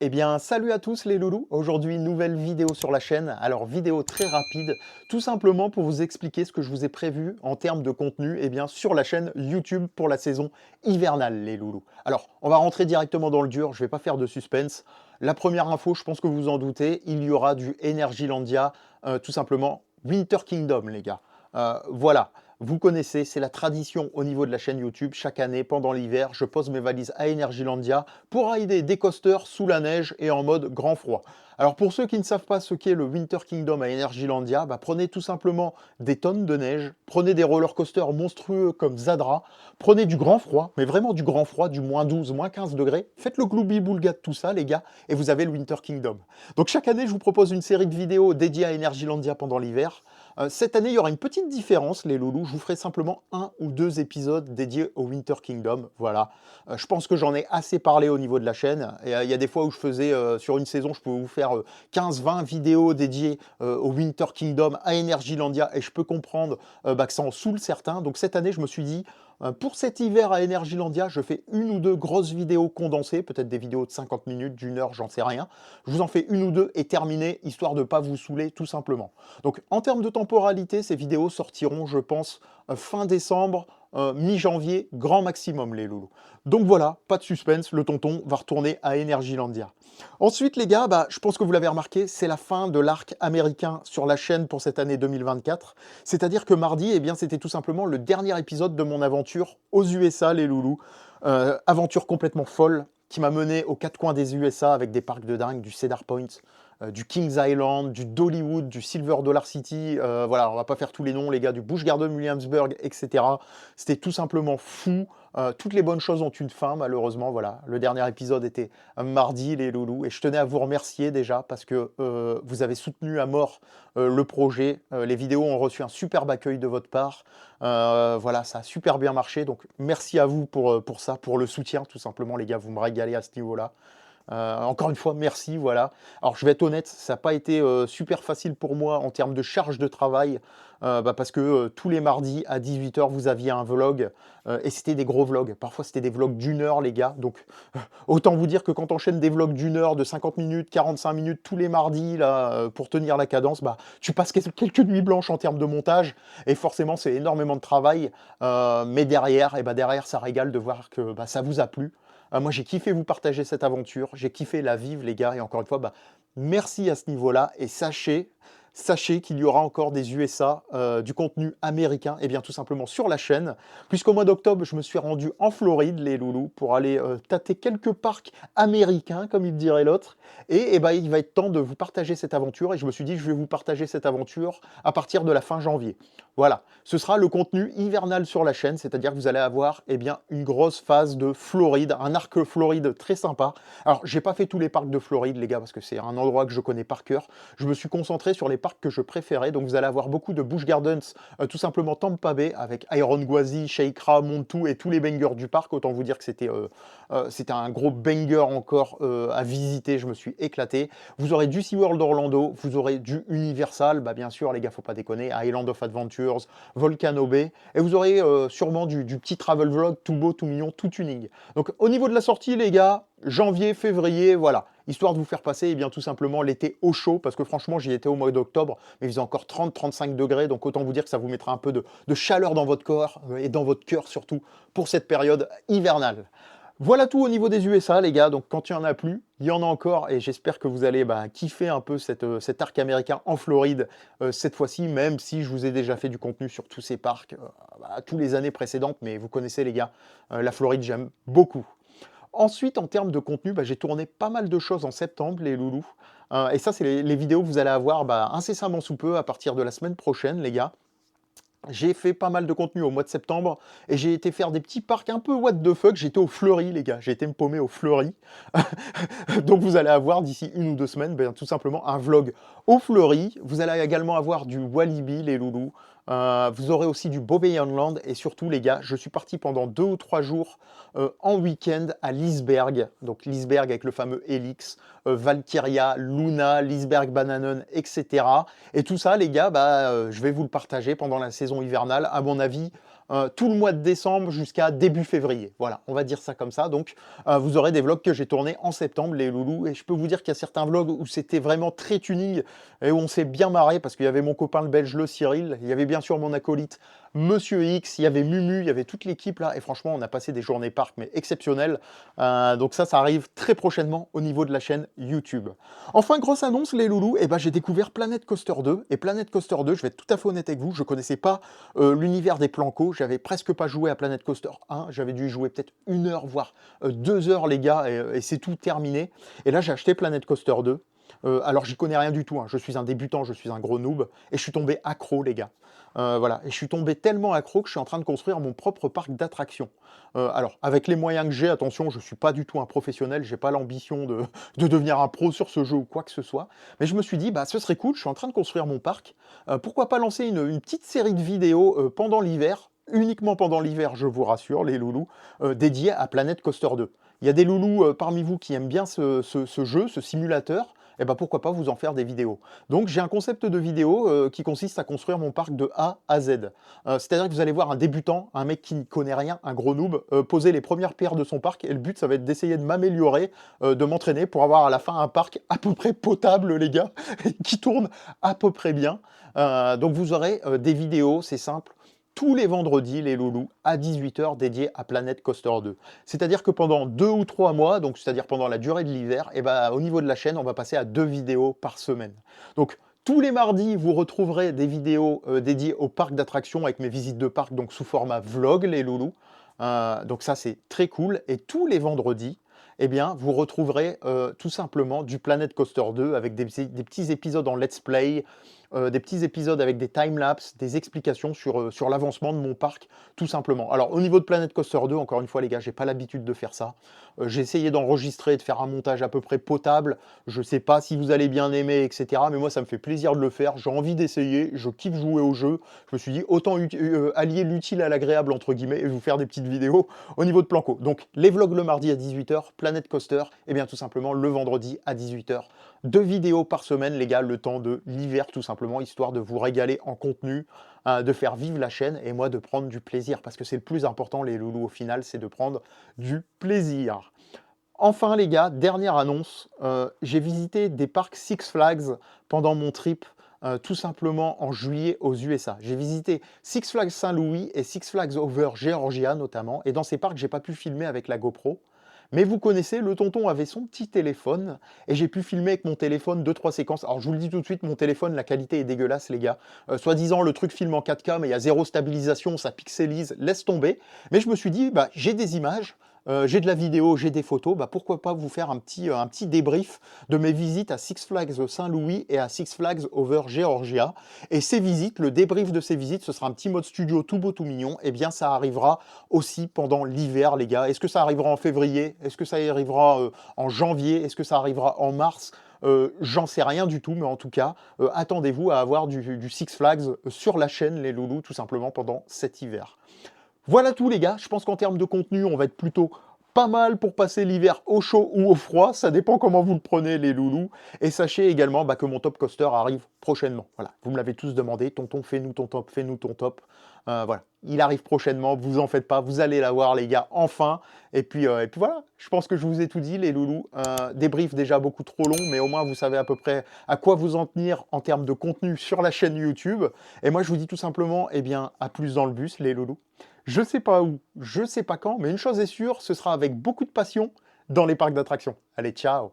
Eh bien, salut à tous les loulous. Aujourd'hui, nouvelle vidéo sur la chaîne. Alors, vidéo très rapide, tout simplement pour vous expliquer ce que je vous ai prévu en termes de contenu sur la chaîne YouTube pour la saison hivernale, les loulous. Alors, on va rentrer directement dans le dur, je ne vais pas faire de suspense. La première info, je pense que vous en doutez, il y aura du Energylandia, tout simplement Winter Kingdom, les gars. Voilà. Vous connaissez, c'est la tradition au niveau de la chaîne YouTube. Chaque année, pendant l'hiver, je pose mes valises à Energylandia pour rider des coasters sous la neige et en mode grand froid. Alors pour ceux qui ne savent pas ce qu'est le Winter Kingdom à Energylandia, prenez tout simplement des tonnes de neige, prenez des roller coasters monstrueux comme Zadra, prenez du grand froid, mais vraiment du grand froid, du moins 12, moins 15 degrés, faites le gloubi-boulga de tout ça les gars, et vous avez le Winter Kingdom. Donc chaque année, je vous propose une série de vidéos dédiées à Energylandia pendant l'hiver. Cette année, il y aura une petite différence, les loulous. Je vous ferai simplement un ou deux épisodes dédiés au Winter Kingdom. Voilà. Je pense que j'en ai assez parlé au niveau de la chaîne. Et il y a des fois où je faisais, sur une saison, je pouvais vous faire 15-20 vidéos dédiées au Winter Kingdom, à Energylandia. Et je peux comprendre que ça en saoule certains. Donc cette année, je me suis dit, pour cet hiver à Energylandia, je fais une ou deux grosses vidéos condensées, peut-être des vidéos de 50 minutes, d'une heure, j'en sais rien. Je vous en fais une ou deux et terminé, histoire de ne pas vous saouler tout simplement. Donc en termes de temporalité, ces vidéos sortiront, je pense, fin décembre, mi-janvier, grand maximum les loulous. Donc voilà, pas de suspense, le tonton va retourner à Energylandia. Ensuite les gars, je pense que vous l'avez remarqué, c'est la fin de l'arc américain sur la chaîne pour cette année 2024. C'est-à-dire que mardi, c'était tout simplement le dernier épisode de mon aventure aux USA les loulous. Aventure complètement folle qui m'a mené aux quatre coins des USA avec des parcs de dingue, du Cedar Point, du Kings Island, du Dollywood, du Silver Dollar City, voilà, on va pas faire tous les noms les gars, du Busch Garden Williamsburg, etc. C'était tout simplement fou. Toutes les bonnes choses ont une fin, malheureusement. Voilà, le dernier épisode était mardi, les loulous, et je tenais à vous remercier déjà parce que vous avez soutenu à mort le projet. Les vidéos ont reçu un superbe accueil de votre part. Voilà, ça a super bien marché. Donc merci à vous pour ça, pour le soutien, tout simplement, les gars. Vous me régalez à ce niveau-là. Encore une fois, merci, voilà. Alors, je vais être honnête, ça n'a pas été super facile pour moi en termes de charge de travail, parce que tous les mardis à 18 h, vous aviez un vlog, et c'était des gros vlogs. Parfois, c'était des vlogs d'une heure, les gars. Donc, autant vous dire que quand on enchaîne des vlogs d'une heure, de 50 minutes, 45 minutes, tous les mardis, là, pour tenir la cadence, tu passes quelques nuits blanches en termes de montage, et forcément, c'est énormément de travail. Mais derrière, derrière, ça régale de voir que ça vous a plu. Moi, j'ai kiffé vous partager cette aventure, j'ai kiffé la vivre, les gars, et encore une fois, merci à ce niveau-là, et sachez qu'il y aura encore des USA, du contenu américain, et bien tout simplement sur la chaîne, puisqu'au mois d'octobre, je me suis rendu en Floride, les loulous, pour aller tâter quelques parcs américains, comme il dirait l'autre, et il va être temps de vous partager cette aventure, et je me suis dit, je vais vous partager cette aventure à partir de la fin janvier. Voilà, ce sera le contenu hivernal sur la chaîne, c'est-à-dire que vous allez avoir une grosse phase de Floride, un arc Floride très sympa. Alors, j'ai pas fait tous les parcs de Floride, les gars, parce que c'est un endroit que je connais par cœur. Je me suis concentré sur les parcs que je préférais, donc vous allez avoir beaucoup de Busch Gardens, tout simplement Tampa Bay, avec Iron Gwazi, Sheikra, Montu et tous les bangers du parc. Autant vous dire que c'était un gros banger encore à visiter, je me suis éclaté. Vous aurez du SeaWorld Orlando, vous aurez du Universal, bien sûr, les gars, faut pas déconner, Island of Adventure, Volcano Bay, et vous aurez sûrement du petit travel vlog tout beau, tout mignon, tout tuning. Donc au niveau de la sortie, les gars, janvier, février, voilà, histoire de vous faire passer tout simplement l'été au chaud, parce que franchement j'y étais au mois d'octobre, mais il faisait encore 30-35 degrés, donc autant vous dire que ça vous mettra un peu de chaleur dans votre corps, et dans votre cœur surtout, pour cette période hivernale. Voilà tout au niveau des USA, les gars. Donc, quand il n'y en a plus, il y en a encore. Et j'espère que vous allez kiffer un peu cet arc américain en Floride cette fois-ci, même si je vous ai déjà fait du contenu sur tous ces parcs, tous les années précédentes. Mais vous connaissez, les gars, la Floride, j'aime beaucoup. Ensuite, en termes de contenu, j'ai tourné pas mal de choses en septembre, les loulous. Et ça, c'est les vidéos que vous allez avoir incessamment sous peu à partir de la semaine prochaine, les gars. J'ai fait pas mal de contenu au mois de septembre et j'ai été faire des petits parcs un peu what the fuck. J'étais au Fleury, les gars. J'ai été me paumer au Fleury. Donc vous allez avoir d'ici une ou deux semaines, tout simplement un vlog au Fleury. Vous allez également avoir du Walibi, les loulous. Vous aurez aussi du Bobbejaanland et surtout, les gars, je suis parti pendant 2 ou 3 jours en week-end à Liseberg. Donc Liseberg avec le fameux Helix, Valkyria, Luna, Liseberg Bananen, etc. Et tout ça, les gars, je vais vous le partager pendant la saison hivernale. À mon avis, tout le mois de décembre jusqu'à début février. Voilà, on va dire ça comme ça. Donc, vous aurez des vlogs que j'ai tournés en septembre, les loulous. Et je peux vous dire qu'il y a certains vlogs où c'était vraiment très tuning et où on s'est bien marré parce qu'il y avait mon copain le belge, le Cyril. Il y avait bien sûr mon acolyte, Monsieur X. Il y avait Mumu, il y avait toute l'équipe là. Et franchement, on a passé des journées parc, mais exceptionnelles. Donc ça arrive très prochainement au niveau de la chaîne YouTube. Enfin, grosse annonce, les loulous. Eh ben, j'ai découvert Planet Coaster 2. Et Planet Coaster 2, je vais être tout à fait honnête avec vous, je connaissais pas l'univers des Plancos. J'avais presque pas joué à Planet Coaster 1. J'avais dû y jouer peut-être 1 heure, voire 2 heures, les gars, et c'est tout terminé. Et là, j'ai acheté Planet Coaster 2. Alors, j'y connais rien du tout, hein. Je suis un débutant, je suis un gros noob. Et je suis tombé accro, les gars. Voilà. Et je suis tombé tellement accro que je suis en train de construire mon propre parc d'attractions. Alors, avec les moyens que j'ai, attention, je ne suis pas du tout un professionnel, j'ai pas l'ambition de devenir un pro sur ce jeu ou quoi que ce soit. Mais je me suis dit, bah, ce serait cool, je suis en train de construire mon parc. Pourquoi pas lancer une petite série de vidéos pendant l'hiver, uniquement pendant l'hiver, je vous rassure, les loulous, dédiées à Planet Coaster 2. Il y a des loulous parmi vous qui aiment bien ce jeu, ce simulateur. Et ben pourquoi pas vous en faire des vidéos. Donc j'ai un concept de vidéo qui consiste à construire mon parc de A à Z. C'est-à-dire que vous allez voir un débutant, un mec qui n'y connaît rien, un gros noob, poser les premières pierres de son parc, et le but ça va être d'essayer de m'améliorer, de m'entraîner pour avoir à la fin un parc à peu près potable, les gars, qui tourne à peu près bien. Donc vous aurez des vidéos, c'est simple, tous les vendredis, les loulous, à 18 h dédiés à Planet Coaster 2. C'est-à-dire que pendant 2 ou 3 mois, donc c'est-à-dire pendant la durée de l'hiver, et ben, au niveau de la chaîne, on va passer à 2 vidéos par semaine. Donc tous les mardis, vous retrouverez des vidéos dédiées au parc d'attractions avec mes visites de parc, donc sous format vlog, les loulous. Donc ça, c'est très cool. Et tous les vendredis, eh bien, vous retrouverez tout simplement du Planet Coaster 2 avec des petits épisodes en let's play, des petits épisodes avec des timelapses, des explications sur l'avancement de mon parc, tout simplement. Alors, au niveau de Planet Coaster 2, encore une fois, les gars, j'ai pas l'habitude de faire ça. J'ai essayé d'enregistrer, de faire un montage à peu près potable. Je sais pas si vous allez bien aimer, etc. Mais moi, ça me fait plaisir de le faire. J'ai envie d'essayer. Je kiffe jouer au jeu. Je me suis dit, autant allier l'utile à l'agréable, entre guillemets, et vous faire des petites vidéos au niveau de Planco. Donc, les vlogs le mardi à 18 h, Planet Coaster, et bien tout simplement le vendredi à 18 h. 2 vidéos par semaine, les gars, le temps de l'hiver, tout simplement, histoire de vous régaler en contenu, de faire vivre la chaîne, et moi de prendre du plaisir, parce que c'est le plus important, les loulous, au final, c'est de prendre du plaisir. Enfin, les gars, dernière annonce, j'ai visité des parcs Six Flags pendant mon trip, tout simplement en juillet aux USA. J'ai visité Six Flags Saint-Louis et Six Flags Over Georgia notamment, et dans ces parcs, j'ai pas pu filmer avec la GoPro. Mais vous connaissez, le tonton avait son petit téléphone et j'ai pu filmer avec mon téléphone 2-3 séquences. Alors je vous le dis tout de suite, mon téléphone, la qualité est dégueulasse, les gars. Soi-disant, le truc filme en 4K, mais il y a zéro stabilisation, ça pixelise, laisse tomber. Mais je me suis dit, bah, j'ai des images, j'ai de la vidéo, j'ai des photos, bah, pourquoi pas vous faire un petit débrief de mes visites à Six Flags Saint-Louis et à Six Flags Over Georgia. Et ces visites, le débrief de ces visites, ce sera un petit mode studio tout beau, tout mignon. Et bien, ça arrivera aussi pendant l'hiver, les gars. Est-ce que ça arrivera en février? Est-ce que ça arrivera en janvier? Est-ce que ça arrivera en mars? J'en sais rien du tout, mais en tout cas, attendez-vous à avoir du Six Flags sur la chaîne, les loulous, tout simplement pendant cet hiver. Voilà tout, les gars. Je pense qu'en termes de contenu, on va être plutôt pas mal pour passer l'hiver au chaud ou au froid. Ça dépend comment vous le prenez, les loulous. Et sachez également que mon top coaster arrive prochainement. Voilà, vous me l'avez tous demandé. Tonton, fais-nous ton top, fais-nous ton top. Voilà, il arrive prochainement. Vous en faites pas, vous allez l'avoir, les gars, enfin. Et puis voilà, je pense que je vous ai tout dit, les loulous. Débrief déjà beaucoup trop long, mais au moins vous savez à peu près à quoi vous en tenir en termes de contenu sur la chaîne YouTube. Et moi, je vous dis tout simplement, eh bien, à plus dans le bus, les loulous. Je sais pas où, je sais pas quand, mais une chose est sûre, ce sera avec beaucoup de passion dans les parcs d'attractions. Allez, ciao!